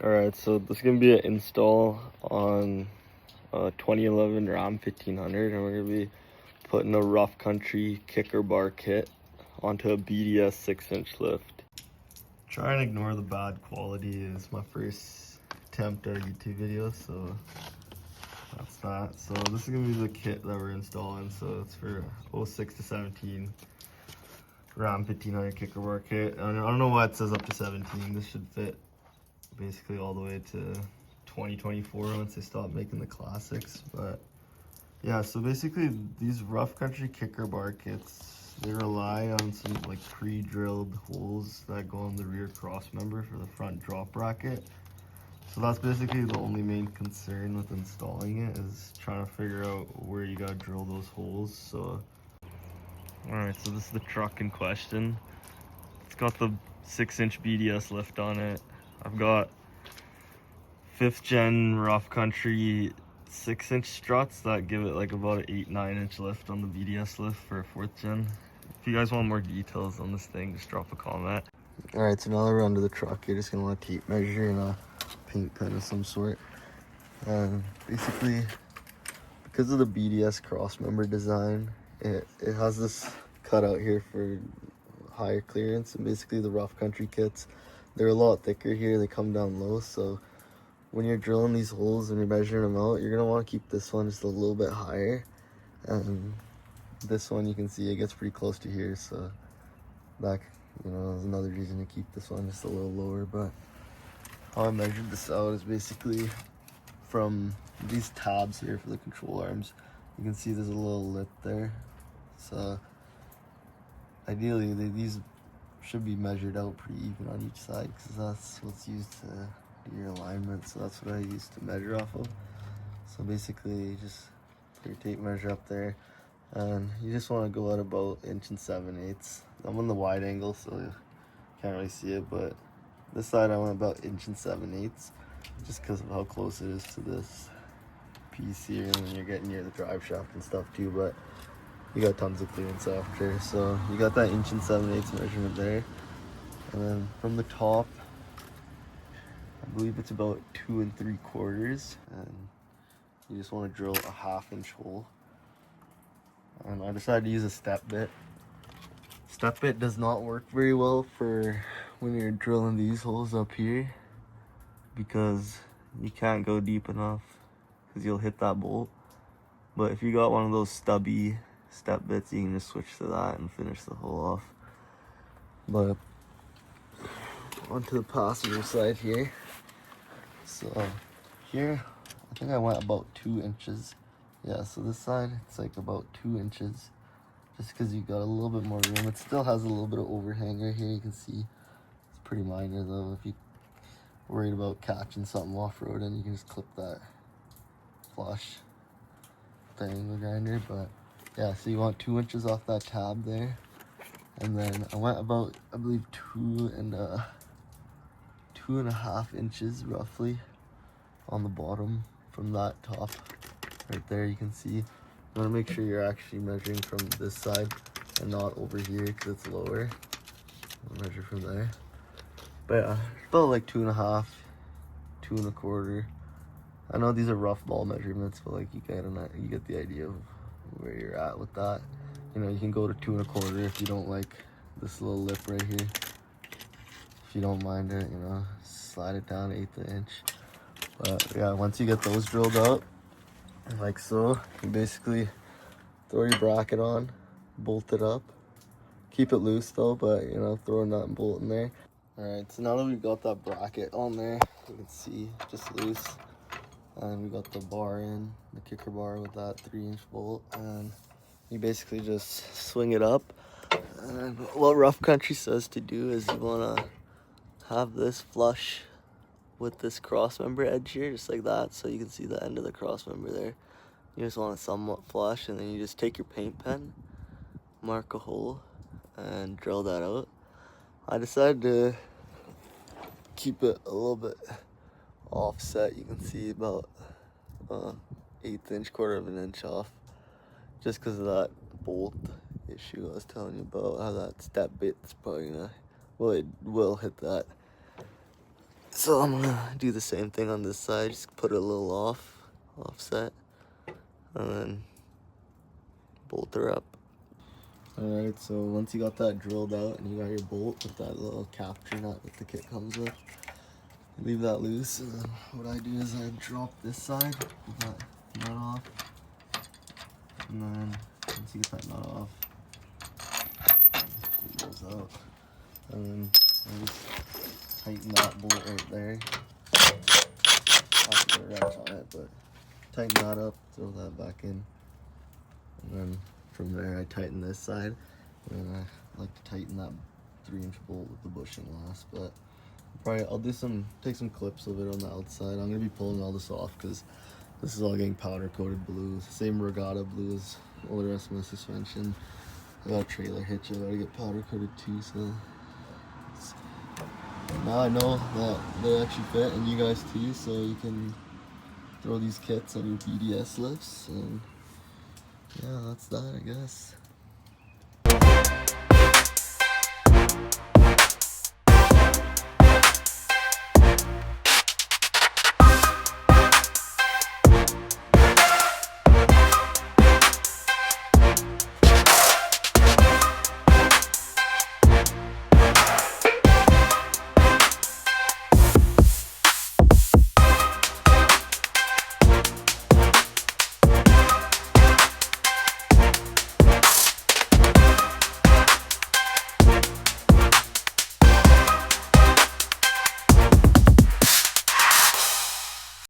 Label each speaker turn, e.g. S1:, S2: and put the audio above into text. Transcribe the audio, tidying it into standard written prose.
S1: Alright, so this is going to be an install on a 2011 Ram 1500, and we're going to be putting a rough country kicker bar kit onto a BDS 6-inch lift. Try and ignore the bad quality. It's my first attempt at a YouTube video, so that's that. So this is going to be the kit that we're installing. So it's for 06 to 17 Ram 1500 kicker bar kit. I don't know why it says up to 17. This should fit basically all the way to 2024 once they stop making the classics. But yeah, so basically these rough country kicker bar kits, they rely on some like pre-drilled holes that go on the rear cross member for the front drop bracket. So that's basically the only main concern with installing it, is trying to figure out where you gotta drill those holes. So alright, so this is the truck in question. It's got the 6-inch BDS lift on it. I've got 5th gen rough country 6-inch struts that give it like about an 8-9-inch lift on the BDS lift for a 4th gen. If you guys want more details on this thing, just drop a comment. Alright, so now that we're under the truck, you're just gonna want a tape measure and a paint pen of some sort. And basically, because of the BDS cross member design, it has this cutout here for higher clearance, and basically the rough country kits, they're a lot thicker here, they come down low, so when you're drilling these holes and you're measuring them out, you're going to want to keep this one just a little bit higher, and this one you can see it gets pretty close to here, so that, you know, is another reason to keep this one just a little lower. But how I measured this out is basically from these tabs here for the control arms. You can see there's a little lip there, so ideally these should be measured out pretty even on each side, because that's what's used to do your alignment. So that's what I used to measure off of. So basically just put your tape measure up there, and you just want to go at about 1 7/8. I'm on the wide angle, so you can't really see it, but this side I went about 1 7/8, just because of how close it is to this piece here, and then you're getting near the drive shaft and stuff too, but you got tons of clearance after. So you got that 1 7/8 measurement there, and then from the top, I believe it's about 2 3/4, and you just want to drill a 1/2-inch hole. And I decided to use a step bit. Step bit does not work very well for when you're drilling these holes up here, because you can't go deep enough because you'll hit that bolt. But if you got one of those stubby step bits, you can just switch to that and finish the hole off. But onto the passenger side here. So here, I think I went about 2 inches. Yeah, so this side, it's like about 2 inches, just because you got a little bit more room. It still has a little bit of overhang right here, you can see. It's pretty minor though. If you're worried about catching something off-road, and you can just clip that flush with the angle grinder. But yeah, so you want 2 inches off that tab there. And then I went about, I believe, 2.5 inches roughly on the bottom from that top right there. You can see, you want to make sure you're actually measuring from this side and not over here because it's lower. I'll measure from there. But yeah, about like 2.5, 2 1/4. I know these are rough ball measurements, but like you get the idea of where you're at with that. You know, you can go to 2 1/4 if you don't like this little lip right here. If you don't mind it, you know, slide it down 1/8 inch. But yeah, once you get those drilled out, like so, you basically throw your bracket on, bolt it up. Keep it loose though, but you know, throw a nut and bolt in there. Alright, so now that we've got that bracket on there, you can see just loose. And we got the bar in, the kicker bar with that 3-inch bolt, and you basically just swing it up. And what rough country says to do is you want to have this flush with this cross member edge here, just like that, so you can see the end of the cross member there. You just want it somewhat flush, and then you just take your paint pen, mark a hole, and drill that out. I decided to keep it a little bit offset. You can see about 1/8 inch, 1/4 inch off, just because of that bolt issue I was telling you about, how that step bit's probably gonna, well, it will hit that So I'm gonna do the same thing on this side, just put it a little offset, and then bolt her up. Alright, so once you got that drilled out and you got your bolt with that little capture nut that the kit comes with, leave that loose, and then what I do is I drop this side with that nut off, and then once you get that nut off, it goes out, and then I just tighten that bolt right there. Have to put a wrench on it, but tighten that up, throw that back in, and then from there I tighten this side, and then I like to tighten that 3-inch bolt with the bushing last. But I'll take some clips of it on the outside. I'm gonna be pulling all this off because this is all getting powder coated blue, same regatta blue as all the rest of my suspension. I got a trailer hitch I gotta get powder coated too, so now I know that they actually fit, and you guys too, so you can throw these kits on your BDS lifts, and yeah, that's that, I guess.